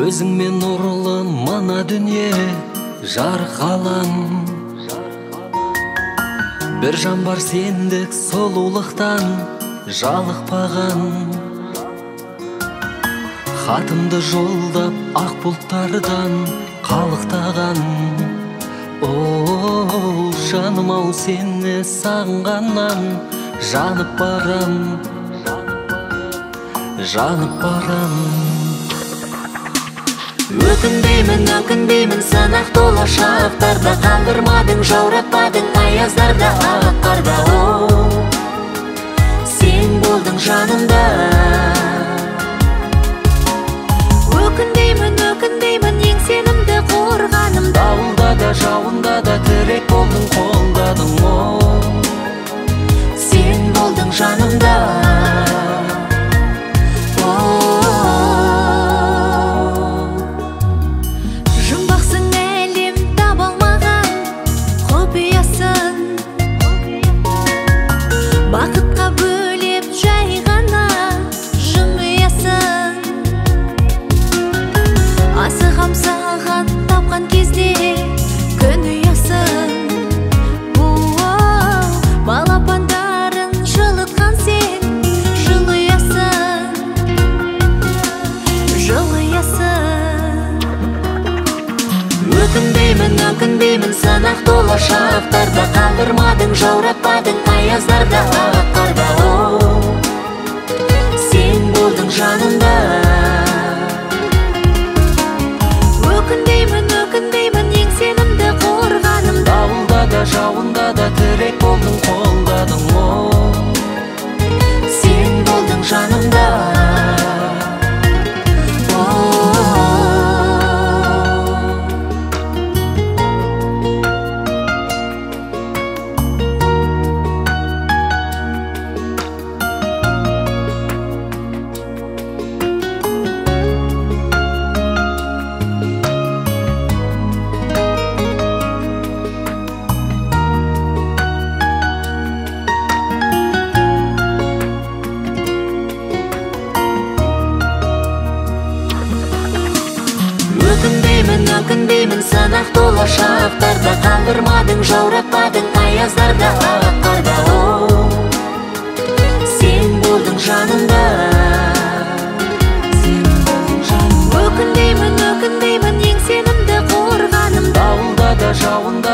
Өзіңмен нұрлы мана дүние жарқалан, бір жан бар сендік сұлулықтан жалықпаған. Хатымды жолдап ақ бұлттардан қалықтаған. О, жаным ау, сені сағынғаннан жанып барам, жанып барам. Өкінбеймін, санақ тола шақтарда, қалдырмадың, жауратпадың аяздарда, ақ қарда. О, сен болдың жанымда. Өкінбеймін, ең сенімді қорғаным. Дауылда да, жауында да тірек болдың, қолдадың. О, сен болдың жанымда. Бақытқа бөлеп жай ғана жымиясың. Асығам саған тапқан кезде күн ұясың. Балапандарын жылытқан сен жылыясың, жылыясың. Өкінбеймін, санақ тола шақтарда, қалдырмадың, жауратпадың аяздарда, ақ қарда. О, сен болдың жанымда. Өкінбеймін, ең сенімді қорғаным. Дауылда да, жауында да тірек болдың, қолдадың. О, сен болдың жанымда. Өкінбеймін, санақ тола шақтарда, қалдырмадың, жауратпадың аяздарда, ақ қарда. О, сен болдың жанымда. Өкінбеймін, ең сенімді қорғаным. Дауылда да, жауында